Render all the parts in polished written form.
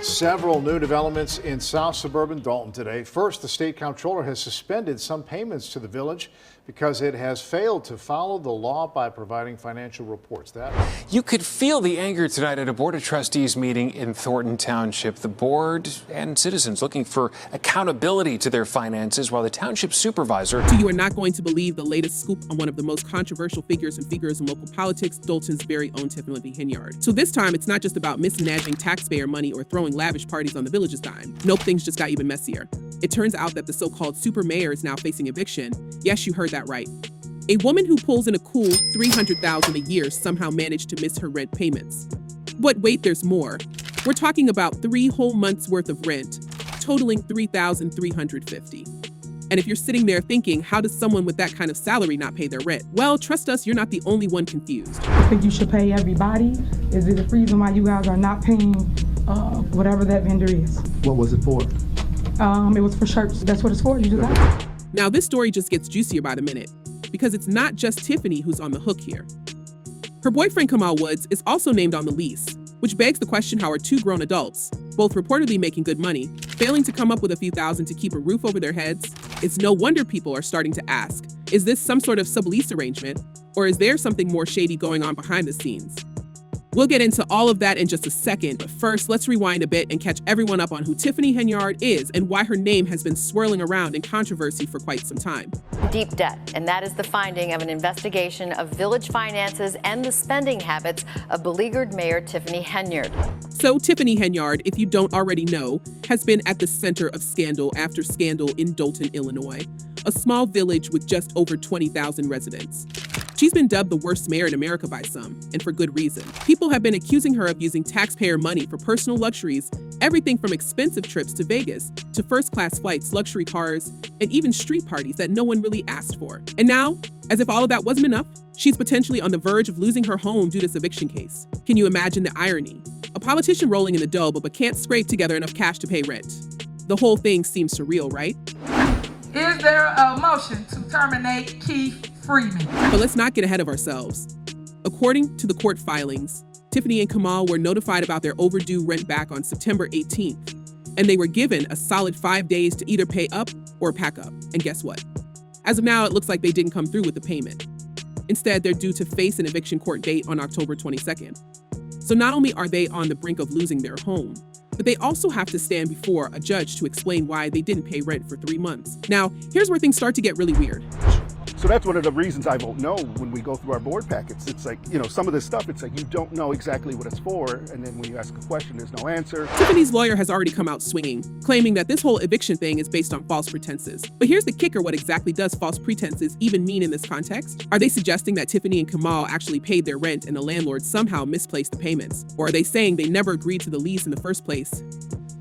Several new developments in South suburban Dolton today. First, the state comptroller has suspended some payments to the village because it has failed to follow the law by providing financial reports. You could feel the anger tonight at a Board of Trustees meeting in Thornton Township. The board and citizens looking for accountability to their finances, while the township supervisor... You are not going to believe the latest scoop on one of the most controversial figures in local politics, Dolton's very own Tiffany Henyard. So this time, it's not just about mismanaging taxpayer money or throwing lavish parties on the village's dime. Nope, things just got even messier. It turns out that the so-called super mayor is now facing eviction. Yes, you heard that right. A woman who pulls in a cool $300,000 a year somehow managed to miss her rent payments. But wait, there's more. We're talking about 3 whole months worth of rent, totaling $3,350. And if you're sitting there thinking, how does someone with that kind of salary not pay their rent? Well, trust us, you're not the only one confused. I think you should pay everybody. Is there a reason why you guys are not paying whatever that vendor is? What was it for? It was for shirts. That's what it's for. You just got it. Now, this story just gets juicier by the minute, because it's not just Tiffany who's on the hook here. Her boyfriend, Kamal Woods, is also named on the lease, which begs the question how are 2 grown adults, both reportedly making good money, failing to come up with a few thousand to keep a roof over their heads? It's no wonder people are starting to ask, is this some sort of sublease arrangement, or is there something more shady going on behind the scenes? We'll get into all of that in just a second, but first, let's rewind a bit and catch everyone up on who Tiffany Henyard is and why her name has been swirling around in controversy for quite some time. Deep debt, and that is the finding of an investigation of village finances and the spending habits of beleaguered Mayor Tiffany Henyard. So Tiffany Henyard, if you don't already know, has been at the center of scandal after scandal in Dolton, Illinois, a small village with just over 20,000 residents. She's been dubbed the worst mayor in America by some, and for good reason. People have been accusing her of using taxpayer money for personal luxuries, everything from expensive trips to Vegas to first-class flights, luxury cars, and even street parties that no one really asked for. And now, as if all of that wasn't enough, she's potentially on the verge of losing her home due to this eviction case. Can you imagine the irony? A politician rolling in the dough but can't scrape together enough cash to pay rent. The whole thing seems surreal, right? Is there a motion to terminate Keith Freeman? But let's not get ahead of ourselves. According to the court filings, Tiffany and Kamal were notified about their overdue rent back on September 18th, and they were given a solid 5 days to either pay up or pack up. And guess what? As of now, it looks like they didn't come through with the payment. Instead, they're due to face an eviction court date on October 22nd. So not only are they on the brink of losing their home, but they also have to stand before a judge to explain why they didn't pay rent for 3 months. Now, here's where things start to get really weird. So that's one of the reasons I vote no when we go through our board packets. It's like, some of this stuff, it's like you don't know exactly what it's for, and then when you ask a question, there's no answer. Tiffany's lawyer has already come out swinging, claiming that this whole eviction thing is based on false pretenses. But here's the kicker, what exactly does false pretenses even mean in this context? Are they suggesting that Tiffany and Kamal actually paid their rent and the landlord somehow misplaced the payments? Or are they saying they never agreed to the lease in the first place?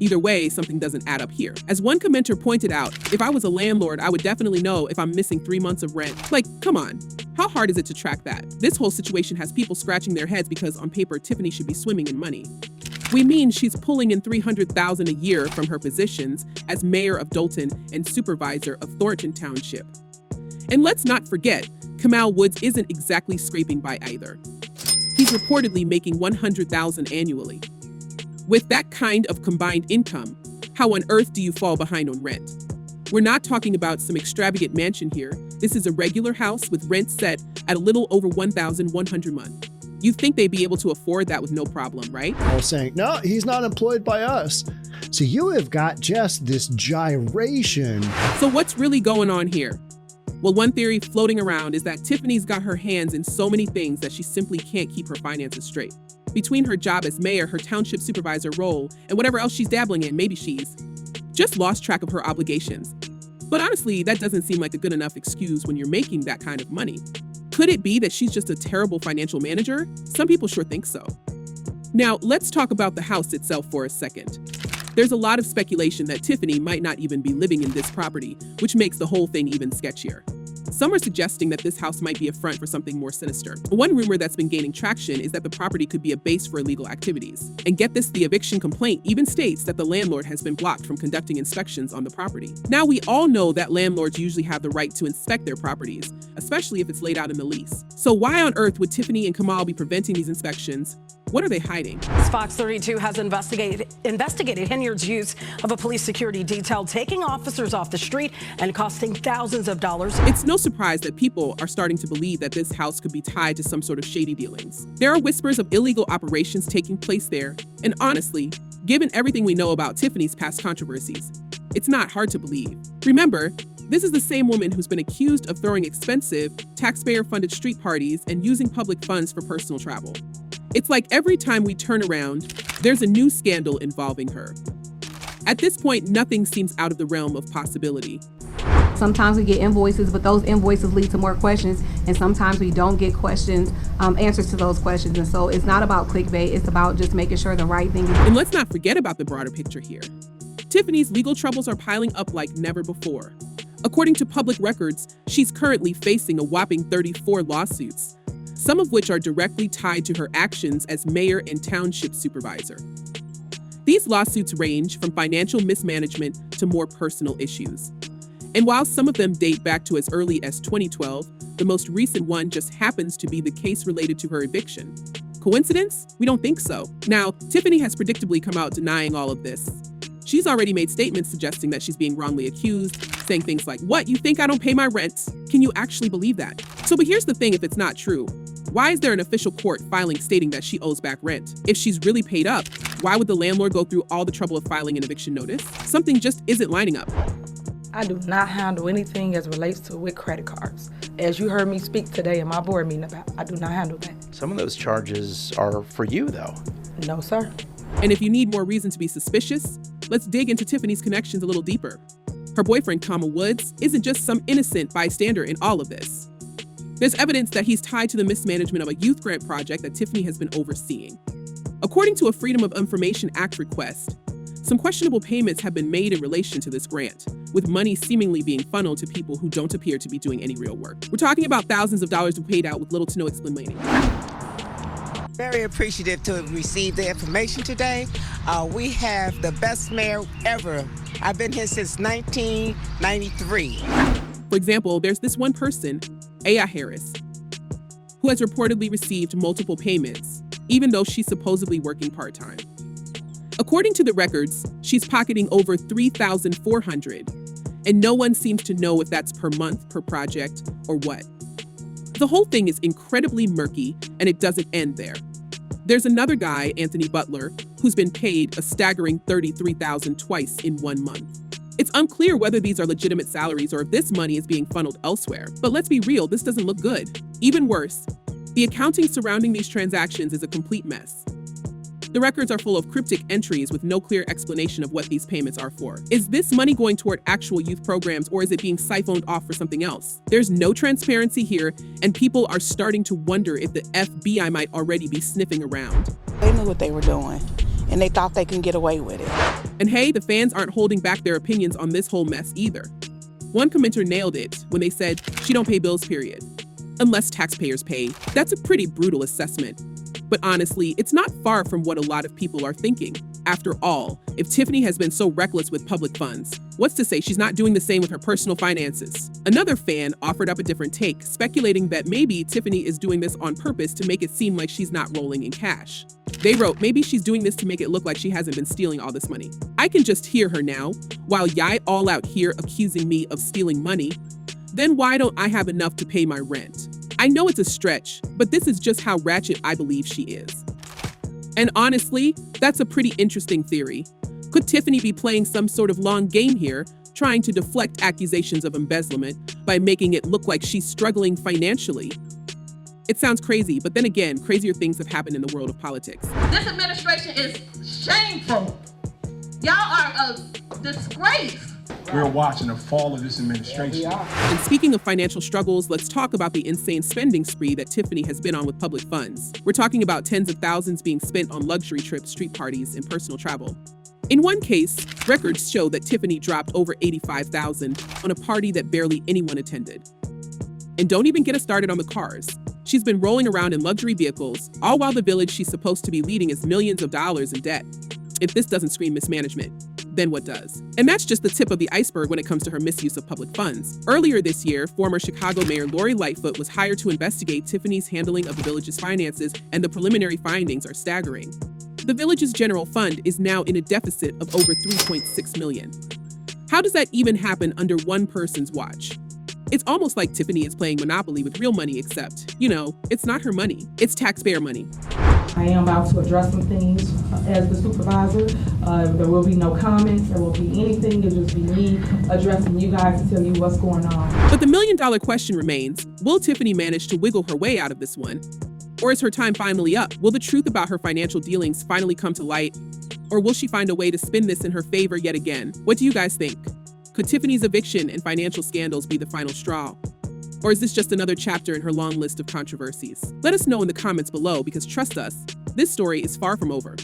Either way, something doesn't add up here. As one commenter pointed out, if I was a landlord, I would definitely know if I'm missing 3 months of rent. Like, come on. How hard is it to track that? This whole situation has people scratching their heads because on paper, Tiffany should be swimming in money. We mean she's pulling in $300,000 a year from her positions as mayor of Dolton and supervisor of Thornton Township. And let's not forget, Kamal Woods isn't exactly scraping by either. He's reportedly making $100,000 annually. With that kind of combined income, how on earth do you fall behind on rent? We're not talking about some extravagant mansion here. This is a regular house with rent set at a little over $1,100 a month. You'd think they'd be able to afford that with no problem, right? I was saying, no, he's not employed by us. So you have got just this gyration. So what's really going on here? Well, one theory floating around is that Tiffany's got her hands in so many things that she simply can't keep her finances straight. Between her job as mayor, her township supervisor role, and whatever else she's dabbling in, maybe she's just lost track of her obligations. But honestly, that doesn't seem like a good enough excuse when you're making that kind of money. Could it be that she's just a terrible financial manager? Some people sure think so. Now, let's talk about the house itself for a second. There's a lot of speculation that Tiffany might not even be living in this property, which makes the whole thing even sketchier. Some are suggesting that this house might be a front for something more sinister. One rumor that's been gaining traction is that the property could be a base for illegal activities. And get this, the eviction complaint even states that the landlord has been blocked from conducting inspections on the property. Now, we all know that landlords usually have the right to inspect their properties, especially if it's laid out in the lease. So why on earth would Tiffany and Kamal be preventing these inspections What are they hiding? Fox 32 has investigated Henyard's use of a police security detail, taking officers off the street and costing thousands of dollars. It's no surprise that people are starting to believe that this house could be tied to some sort of shady dealings. There are whispers of illegal operations taking place there, and honestly, given everything we know about Tiffany's past controversies, it's not hard to believe. Remember, this is the same woman who's been accused of throwing expensive, taxpayer-funded street parties and using public funds for personal travel. It's like every time we turn around, there's a new scandal involving her. At this point, nothing seems out of the realm of possibility. Sometimes we get invoices, but those invoices lead to more questions, and sometimes we don't get answers to those questions. And so it's not about clickbait, it's about just making sure the right thing is. And let's not forget about the broader picture here. Tiffany's legal troubles are piling up like never before. According to public records, she's currently facing a whopping 34 lawsuits, some of which are directly tied to her actions as mayor and township supervisor. These lawsuits range from financial mismanagement to more personal issues. And while some of them date back to as early as 2012, the most recent one just happens to be the case related to her eviction. Coincidence? We don't think so. Now, Tiffany has predictably come out denying all of this. She's already made statements suggesting that she's being wrongly accused, saying things like, "What, you think I don't pay my rent? Can you actually believe that?" So, but here's the thing, if it's not true, why is there an official court filing stating that she owes back rent? If she's really paid up, why would the landlord go through all the trouble of filing an eviction notice? Something just isn't lining up. I do not handle anything as relates to with credit cards. As you heard me speak today in my board meeting about, I do not handle that. Some of those charges are for you, though. No, sir. And if you need more reason to be suspicious, let's dig into Tiffany's connections a little deeper. Her boyfriend, Kama Woods, isn't just some innocent bystander in all of this. There's evidence that he's tied to the mismanagement of a youth grant project that Tiffany has been overseeing. According to a Freedom of Information Act request, some questionable payments have been made in relation to this grant, with money seemingly being funneled to people who don't appear to be doing any real work. We're talking about thousands of dollars paid out with little to no explaining. Very appreciative to receive the information today. We have the best mayor ever. I've been here since 1993. For example, there's this one person, Aya Harris, who has reportedly received multiple payments, even though she's supposedly working part-time. According to the records, she's pocketing over $3,400, and no one seems to know if that's per month, per project, or what. The whole thing is incredibly murky, and it doesn't end there. There's another guy, Anthony Butler, who's been paid a staggering $33,000 twice in 1 month. It's unclear whether these are legitimate salaries or if this money is being funneled elsewhere. But let's be real, this doesn't look good. Even worse, the accounting surrounding these transactions is a complete mess. The records are full of cryptic entries with no clear explanation of what these payments are for. Is this money going toward actual youth programs, or is it being siphoned off for something else? There's no transparency here, and people are starting to wonder if the FBI might already be sniffing around. They knew what they were doing, and they thought they can get away with it. And hey, the fans aren't holding back their opinions on this whole mess either. One commenter nailed it when they said, "She don't pay bills, period. Unless taxpayers pay." That's a pretty brutal assessment. But honestly, it's not far from what a lot of people are thinking. After all, if Tiffany has been so reckless with public funds, what's to say she's not doing the same with her personal finances? Another fan offered up a different take, speculating that maybe Tiffany is doing this on purpose to make it seem like she's not rolling in cash. They wrote, maybe she's doing this to make it look like she hasn't been stealing all this money. I can just hear her now, while y'all all out here accusing me of stealing money. Then why don't I have enough to pay my rent? I know it's a stretch, but this is just how ratchet I believe she is. And honestly, that's a pretty interesting theory. Could Tiffany be playing some sort of long game here, trying to deflect accusations of embezzlement by making it look like she's struggling financially? It sounds crazy, but then again, crazier things have happened in the world of politics. This administration is shameful. Y'all are a disgrace. We're watching the fall of this administration. And speaking of financial struggles, let's talk about the insane spending spree that Tiffany has been on with public funds. We're talking about tens of thousands being spent on luxury trips, street parties, and personal travel. In one case, records show that Tiffany dropped over $85,000 on a party that barely anyone attended. And don't even get us started on the cars. She's been rolling around in luxury vehicles, all while the village she's supposed to be leading is millions of dollars in debt. If this doesn't scream mismanagement, then what does? And that's just the tip of the iceberg when it comes to her misuse of public funds. Earlier this year, former Chicago Mayor Lori Lightfoot was hired to investigate Tiffany's handling of the village's finances, and the preliminary findings are staggering. The village's general fund is now in a deficit of over $3.6 million. How does that even happen under one person's watch? It's almost like Tiffany is playing Monopoly with real money, except, it's not her money, it's taxpayer money. I am about to address some things as the supervisor. There will be no comments, there will be anything, it'll just be me addressing you guys to tell you what's going on. But the million-dollar question remains, will Tiffany manage to wiggle her way out of this one? Or is her time finally up? Will the truth about her financial dealings finally come to light? Or will she find a way to spin this in her favor yet again? What do you guys think? Could Tiffany's eviction and financial scandals be the final straw? Or is this just another chapter in her long list of controversies? Let us know in the comments below, because trust us, this story is far from over.